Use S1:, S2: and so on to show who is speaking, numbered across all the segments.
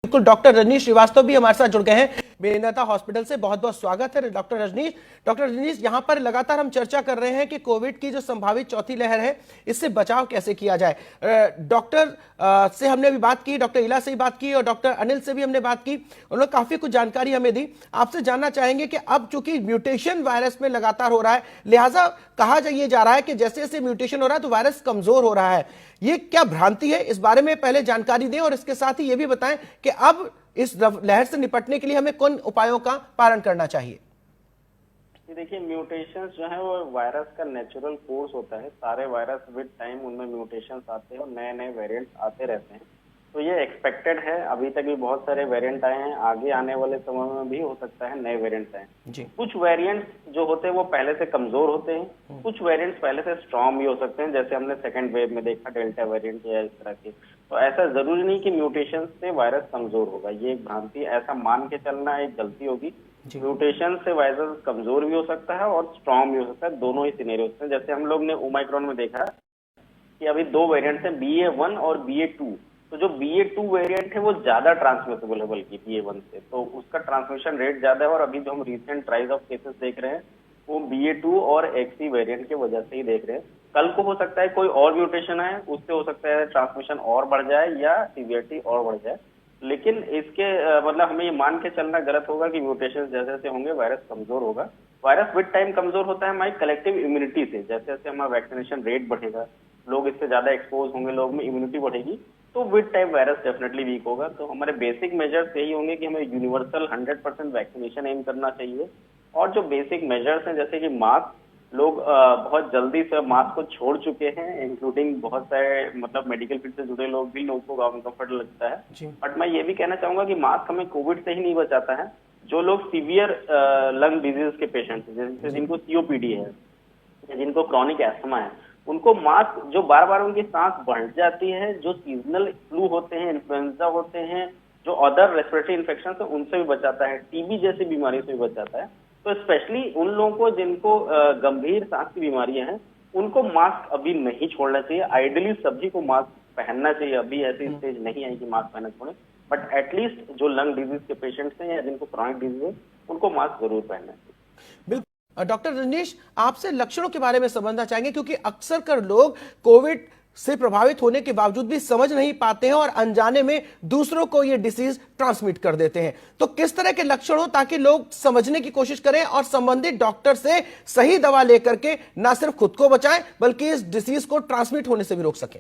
S1: बिल्कुल, डॉक्टर रजनीश श्रीवास्तव भी हमारे साथ जुड़ गए हैं मेहनता हॉस्पिटल से। बहुत बहुत स्वागत है डॉक्टर रजनीश। डॉक्टर रजनीश, यहाँ पर लगातार हम चर्चा कर रहे हैं कि कोविड की जो संभावित चौथी लहर है, इससे बचाव कैसे किया जाए। डॉक्टर से हमने अभी बात की, डॉक्टर इला से भी बात की और डॉक्टर अनिल से भी हमने बात की, उन्होंने काफी कुछ जानकारी हमें दी। आपसे जानना चाहेंगे कि अब चूंकि म्यूटेशन वायरस में लगातार हो रहा है, लिहाजा कहा जा रहा है कि जैसे जैसे म्यूटेशन हो रहा है तो वायरस कमजोर हो रहा है। ये क्या भ्रांति है, इस बारे में पहले जानकारी दें और इसके साथ ही ये भी बताएं कि अब इस लहर से निपटने के लिए हमें किन उपायों का पालन करना चाहिए।
S2: देखिए, म्यूटेशंस जो है वो वायरस का नेचुरल कोर्स होता है। सारे वायरस विद टाइम उनमें म्यूटेशंस आते हैं और नए नए वेरिएंट्स आते रहते हैं, तो ये एक्सपेक्टेड है। अभी तक भी बहुत सारे वेरिएंट आए हैं, आगे आने वाले समय में भी हो सकता है नए वेरिएंट्स आए। कुछ वेरिएंट्स जो होते हैं वो पहले से कमजोर होते हैं, कुछ वेरिएंट्स पहले से स्ट्रॉन्ग भी हो सकते हैं, जैसे हमने सेकंड वेव में देखा डेल्टा वेरिएंट या इस तरह के। तो ऐसा जरूरी नहीं कि म्यूटेशन से वायरस कमजोर होगा, ये एक भ्रांति, ऐसा मान के चलना एक गलती होगी। म्यूटेशन से वायरस कमजोर भी हो सकता है और स्ट्रॉन्ग भी हो सकता है, दोनों ही सिनेरियो होते हैं। जैसे हम लोग ने ओमाइक्रॉन में देखा कि अभी दो वेरिएंट्स हैं, BA.1 और BA.2। तो जो BA.2 वेरिएंट है वो ज्यादा ट्रांसमिसेबल है बल्कि BA.1 से, तो उसका ट्रांसमिशन रेट ज्यादा है। और अभी जो हम रिसेंट राइज ऑफ केसेस देख रहे हैं वो BA.2 और XE वेरिएंट की वजह से ही देख रहे हैं। कल को हो सकता है कोई और म्यूटेशन आए, उससे हो सकता है ट्रांसमिशन और बढ़ जाए या सीवियरिटी और बढ़ जाए। लेकिन इसके मतलब हमें ये मान के चलना गलत होगा कि म्यूटेशन जैसे जैसे होंगे वायरस कमजोर होगा। वायरस विद टाइम कमजोर होता है हमारी कलेक्टिव इम्यूनिटी से। जैसे जैसे हमारा वैक्सीनेशन रेट बढ़ेगा, लोग इससे ज्यादा एक्सपोज होंगे, लोग में इम्यूनिटी बढ़ेगी, तो with time virus definitely weak होगा। तो हमारे बेसिक मेजर्स यही होंगे कि हमें यूनिवर्सल 100% वैक्सीनेशन एम करना चाहिए। और जो बेसिक मेजर्स हैं जैसे कि मास्क, लोग बहुत जल्दी से मास्क को छोड़ चुके हैं, इंक्लूडिंग बहुत सारे मतलब मेडिकल फील्ड से जुड़े लोग भी, लोगों को अनकंफर्टेबल लगता है। बट मैं ये भी कहना चाहूंगा कि मास्क हमें कोविड से ही नहीं बचाता है। जो लोग सीवियर लंग डिजीज के पेशेंट हैं, जैसे जिनको COPD है या जिनको क्रॉनिक एस्थमा है, उनको मास्क जो बार बार उनकी सांस बढ़ जाती है, जो सीजनल फ्लू होते हैं, इन्फ्लुएंजा होते हैं, जो अदर रेस्पिरेटरी इन्फेक्शन है उनसे भी बचाता है, TB जैसी बीमारी से भी बचाता है। तो स्पेशली उन लोगों को जिनको गंभीर सांस की बीमारियां हैं, उनको मास्क अभी नहीं छोड़ना चाहिए। आइडियली सभी को मास्क पहनना चाहिए, अभी ऐसी स्टेज नहीं आई कि मास्क पहनना छोड़े, बट एटलीस्ट जो लंग डिजीज के पेशेंट्स हैं या जिनको क्रॉनिक डिजीज है उनको मास्क जरूर पहनना चाहिए।
S1: बिल्कुल। डॉक्टर रजनीश, आपसे लक्षणों के बारे में समझना चाहेंगे, क्योंकि अक्सर कर लोग कोविड से प्रभावित होने के बावजूद भी समझ नहीं पाते हैं और अनजाने में दूसरों को ये डिसीज ट्रांसमिट कर देते हैं। तो किस तरह के लक्षण हो ताकि लोग समझने की कोशिश करें और संबंधित डॉक्टर से सही दवा लेकर के ना सिर्फ खुद को बचाएं बल्कि इस डिसीज को ट्रांसमिट होने से भी रोक सकें।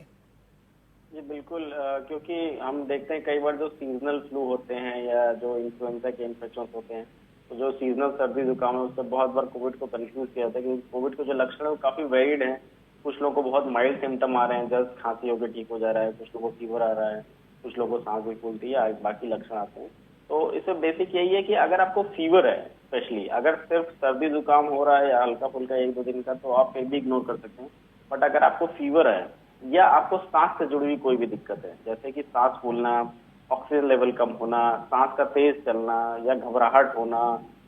S2: जी बिल्कुल, क्योंकि हम देखते हैं कई बार जो सीजनल फ्लू होते हैं या जो इन्फ्लुएंजा के इन्फेक्शन होते हैं, तो जो सीजनल सर्दी जुकाम है उससे बहुत बार कोविड को कंफ्यूज किया जाता है, क्योंकि कोविड के जो लक्षण है वो काफी वेरिड हैं। कुछ लोगों को बहुत माइल्ड सिम्टम आ रहे हैं, जस्ट खांसी होकर ठीक हो जा रहा है, कुछ लोगों को फीवर आ रहा है, कुछ लोगों को सांस भी फूलती है, बाकी लक्षण आते हैं। तो इसमें बेसिक यही है कि अगर आपको फीवर है, स्पेशली अगर सिर्फ सर्दी जुकाम हो रहा है या हल्का फुल्का 1-2 दिन का, तो आप फिर भी इग्नोर कर सकते हैं। बट अगर आपको फीवर है या आपको सांस से जुड़ी हुई कोई भी दिक्कत है, जैसे कि सांस फूलना, ऑक्सीजन लेवल कम होना, सांस का तेज चलना या घबराहट होना,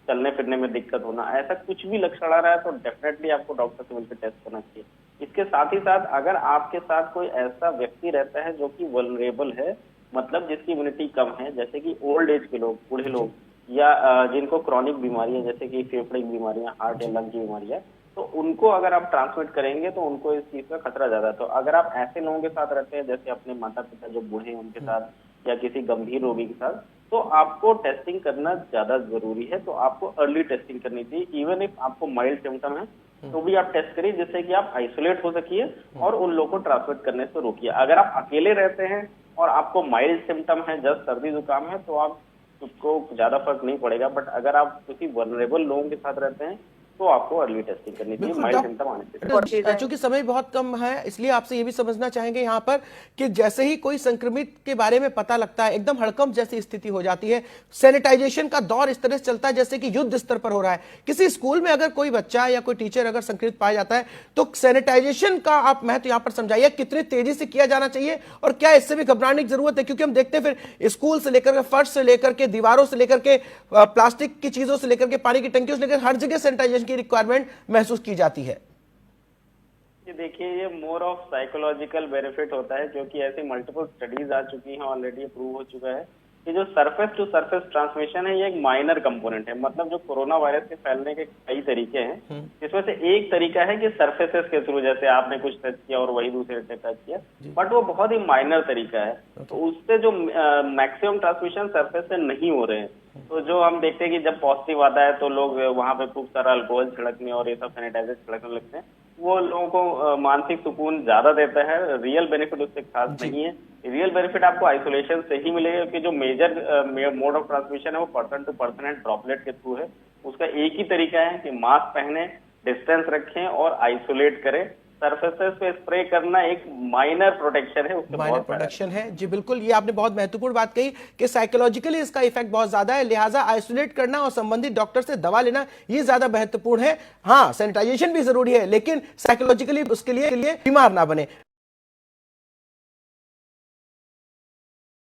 S2: चलने फिरने में दिक्कत होना, ऐसा कुछ भी लक्षण आ रहा है तो डेफिनेटली आपको डॉक्टर से मिलकर टेस्ट करना चाहिए। इसके साथ ही साथ अगर आपके साथ कोई ऐसा व्यक्ति रहता है जो कि वल्नरेबल है, मतलब जिसकी इम्यूनिटी कम है, जैसे कि ओल्ड एज के लोग, बूढ़े लोग, या जिनको क्रॉनिक बीमारियां जैसे कि फेफड़े की बीमारियां, हार्ट या लंग की बीमारियां, तो उनको अगर आप ट्रांसमिट करेंगे तो उनको इस चीज का खतरा ज्यादा है। तो अगर आप ऐसे लोगों के साथ रहते हैं, जैसे अपने माता पिता जो बूढ़े हैं उनके साथ या किसी गंभीर रोगी के साथ, तो आपको टेस्टिंग करना ज्यादा जरूरी है। तो आपको अर्ली टेस्टिंग करनी चाहिए। इवन इफ आपको माइल्ड सिम्टम है तो भी आप टेस्ट करिए, जिससे कि आप आइसोलेट हो सकिए और उन लोगों को ट्रांसमिट करने से रोकिए। अगर आप अकेले रहते हैं और आपको माइल्ड सिम्टम है, जस्ट सर्दी जुकाम है, तो आप उसको ज्यादा फर्क नहीं पड़ेगा। बट अगर आप किसी वल्नरेबल लोगों के साथ रहते हैं तो आपको अर्ली टेस्टिंग करनी चाहिए, माइल्ड सिम्टम आने से।
S1: चूंकि समय बहुत कम है, इसलिए आपसे ये भी समझना चाहेंगे यहाँ पर कि जैसे ही कोई संक्रमित के बारे में पता लगता है, एकदम हड़कंप जैसी स्थिति हो जाती है। सैनिटाइजेशन का दौर इस तरह से चलता है जैसे कि युद्ध स्तर पर हो रहा है। किसी स्कूल में अगर कोई बच्चा या कोई टीचर अगर संक्रमित पाया जाता है तो सैनिटाइजेशन का आप महत्व यहाँ पर समझाइए, कितनी तेजी से किया जाना चाहिए और क्या इससे भी घबराने की जरूरत है? क्योंकि हम देखते हैं फिर स्कूल से लेकर के, फर्श से लेकर के, दीवारों से लेकर के, प्लास्टिक की चीजों से लेकर के, पानी की टंकियों से लेकर हर जगह सैनिटाइजेशन की रिक्वायरमेंट महसूस की जाती है।
S2: ये देखिए, ये मोर ऑफ साइकोलॉजिकल बेनिफिट होता है, क्योंकि ऐसी मल्टीपल स्टडीज आ चुकी हैं ऑलरेडी, प्रूव हो चुका है कि जो सरफेस टू सरफेस ट्रांसमिशन है ये एक माइनर कंपोनेंट है। मतलब जो कोरोना वायरस के फैलने के कई तरीके हैं, इसमें से एक तरीका है कि सरफेसेस के थ्रू, जैसे आपने कुछ टच किया और वही दूसरे ने टच किया, बट वो बहुत ही माइनर तरीका है। तो उससे जो मैक्सिमम ट्रांसमिशन सरफेस से नहीं हो रहे हैं। तो जो हम देखते हैं कि जब पॉजिटिव आता है तो लोग वहां पे खूब सारा अल्कोहल छिड़कने और ये सब सैनिटाइजर छिड़कने लगते हैं। वो लोगों को मानसिक सुकून ज्यादा देता है, रियल बेनिफिट उससे खास नहीं है। रियल बेनिफिट आपको आइसोलेशन से ही मिलेगा, क्योंकि जो मेजर मोड ऑफ ट्रांसमिशन है वो person to person and droplet के थ्रू है। उसका एक ही तरीका है कि मास्क पहने, डिस्टेंस रखें और आइसोलेट करें। सरफेसेस पे स्प्रे करना एक माइनर प्रोटेक्शन है, उससे
S1: माइनर
S2: बहुत फायदा है।
S1: प्रोटेक्शन है जी, बिल्कुल। ये आपने बहुत महत्वपूर्ण बात कही कि साइकोलॉजिकली इसका इफेक्ट बहुत ज्यादा है, लिहाजा आइसोलेट करना और संबंधित डॉक्टर से दवा लेना ये ज्यादा महत्वपूर्ण है। हाँ, सैनिटाइजेशन भी जरूरी है, लेकिन साइकोलॉजिकली उसके लिए बीमार ना बने।